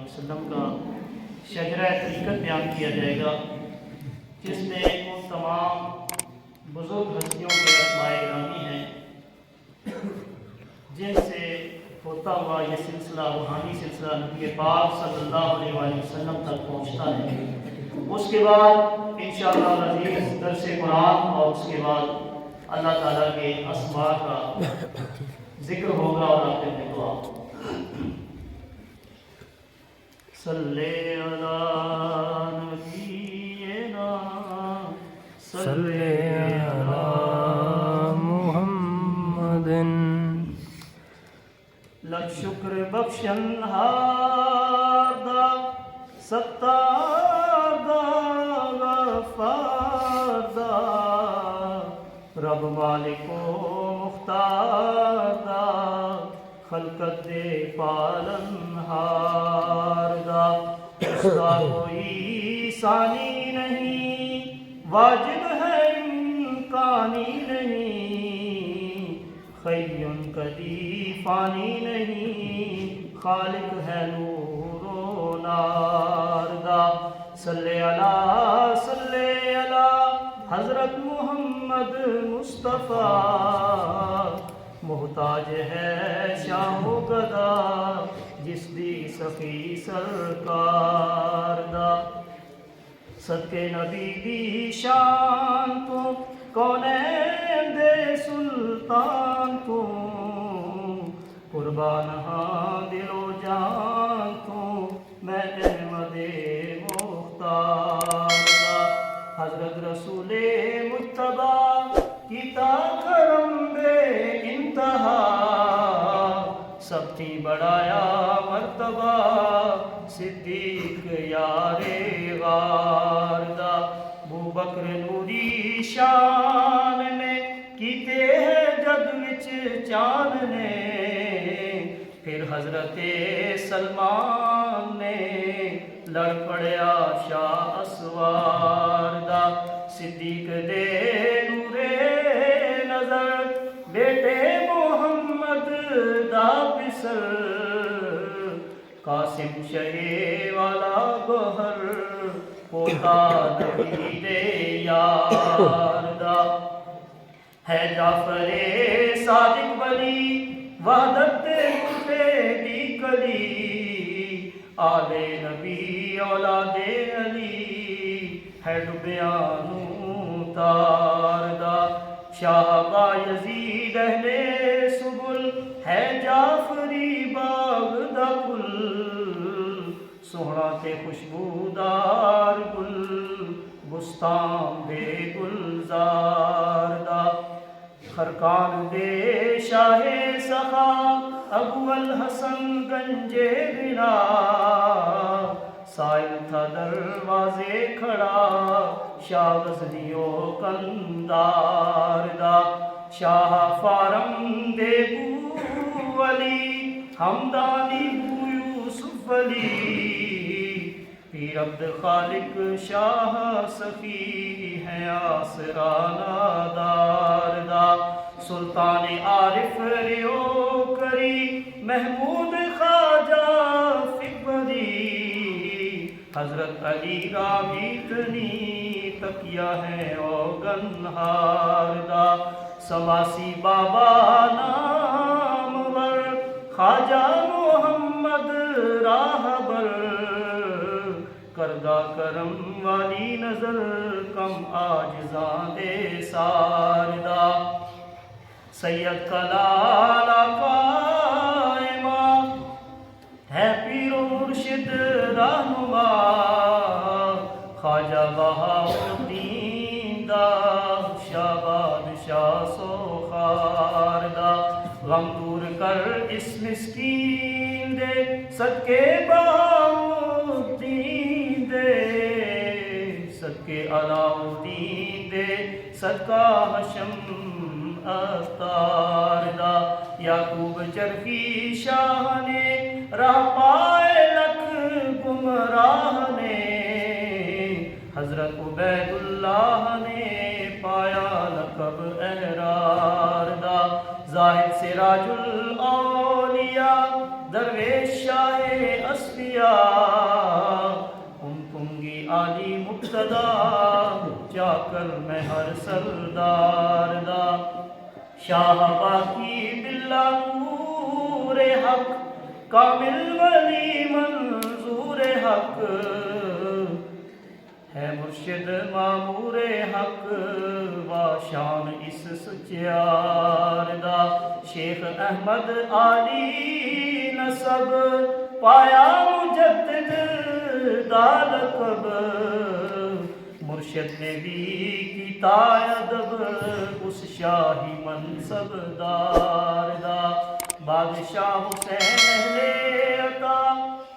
وسلم کا شجرہ طریقت بیان کیا جائے گا، جس میں ان تمام بزرگ ہستیوں کے اسماء گرامی ہیں جن سے ہوتا ہوا یہ سلسلہ روحانی سلسلہ نبی پاک صلی اللہ علیہ وآلہ وسلم تک پہنچتا ہے۔ اس کے بعد انشاءاللہ العزیز درس قرآن اور اس کے بعد اللہ تعالیٰ کے اسماء کا ذکر ہوگا اور آخر میں دعا۔ صلی علی نبینا صلی علی محمد لکھ شکر بخشن ہار دا ستار دا غفار دا رب مالک و مختار دا خلقت دے پالن ہار دا، اس کا کوئی ثانی نہیں، واجب ہے امکانی نہیں، خی کدی فانی نہیں، خالق ہے نور و نار دا۔ صلی علی حضرت محمد مصطفیٰ، محتاج ہے شاہ و گدا جس دی سخی سرکار دا۔ صدقے نبی دی شان تو کونین دے سلطان تو، قربان ہاں دل و جان تو میں احمد مختار دا۔ حضرت رسول مجتبیٰ کیتا کرم بے انتہا، سب تھی بڑایا مرتبہ صدیق یار غار دا۔ ابو بکر نوری شان نے کیتے ہیں جد وچ چاند نے، پھر حضرت سلمان نے لڑ پڑیا شاہ اسوار دا۔ صدیق دے نورے نظر بیٹے محمد دا پسر، قاسم شہ والا گوہر پوتا نبی دے یار دا۔ ہے جعفر صادق ولی وحدت دے دی کلی، آل نبی اولاد علی ہے ڈبیانو تار دا۔ شاہ بایزید اہل سبل ہے جعفری باغ دا کل، سوہنا تے خوشبودار گل بستان دے گلزار دا۔ خرکان دے شاہ سخا ابو الحسن گنجے بنا، سائل تھا دروازے کھڑا شاہ غزنیو کندار دا۔ شاہ فارم دے بو علی ہمدانی بو یوسف علی، پیر عبد خالق شاہ سخی ہیں آسرا نادار دا۔ سلطان عارف ریو کری محمود خواجہ فکری، حضرت علی رامیتنی تکیہ ہے اوگنہار دا۔ سواسی بابا نامور خواجہ محمد راہبر، کردہ کرم والی نظر کم آجزاں دے ساردا۔ سید کلال قائمہ ہے پیر و مرشد رہنما، خواجہ بہاؤالدین دا شاہ بادشاہ سوخار دا۔ غم دور کر اس مسکین دے صدقے بہاؤالدین دے، صدقے علاؤالدین دے صدقہ حشم اختار دا۔ یعقوب چرخی شاہ نے راہ پائے لکھ گمراہ نے، حضرت عبید اللہ نے پایا لقب احرار دا۔ زاہد سراج الاولیاء درویش شاہ اصفیاء کیا گی عالی مقتدا جا کر میں ہر سردار دا شاہ باقی باللہ نور حق کامل ولی منظور حق ہے مرشد معمور حق وا شان اس سچیار دا شیخ احمد علی نسب پایا مجدد دا لقب مرشد نے بھی کیتا ادب اس شاہی منصب دار دا بادشاہ حسین اہل عطا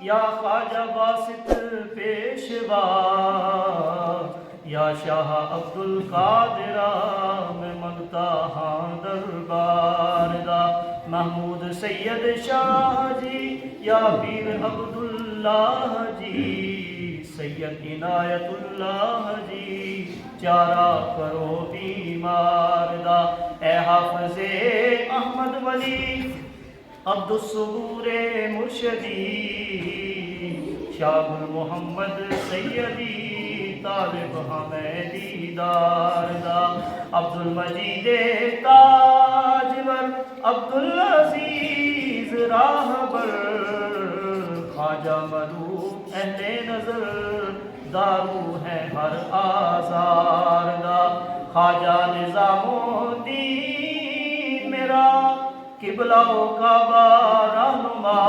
یا خواجہ باسط پیشوا یا شاہ عبد القادر میں منگتا ہاں دربار دا محمود سید شاہ جی یا پیر عبداللہ جی سید عنایت اللہ جی چارہ کرو بیمار دا اے حافظ احمد ولی عبد الصبور مرشدی شاہ محمد سیدی طالب ہمیں دیدار دا عبد المجید تاجور عبد العزیز راہبر خواجہ ملوک اہل نظر دارو ہے ہر آزار دا خواجہ نظام الدین میرا قبلہ و کعبہ رہنما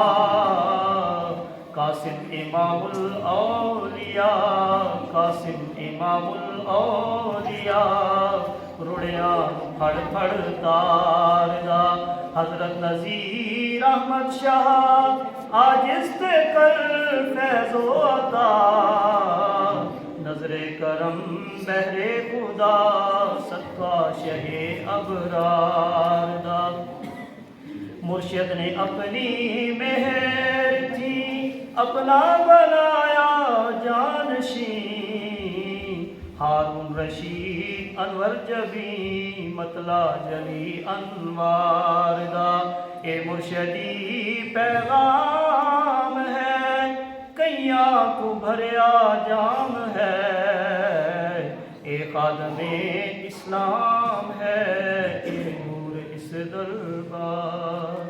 قاسم امام الاولیاء قاسم امام الاولیاء رڑیاں پھڑ پھڑ تار دا حضرت نذیر احمد شاہ عاجز تے کر فیض و عطا نظر کرم بہر خدا صدقہ شہ ابرار دا مرشد نے اپنی مہر تھی اپنا بنایا جانشین ہارون رشید انور جبی مطلع جلی انوار دا اے مرشدی پیغام ہے کئیاں کو بھریا جام ہے اے خادم اسلام ہے اے نور اس دربار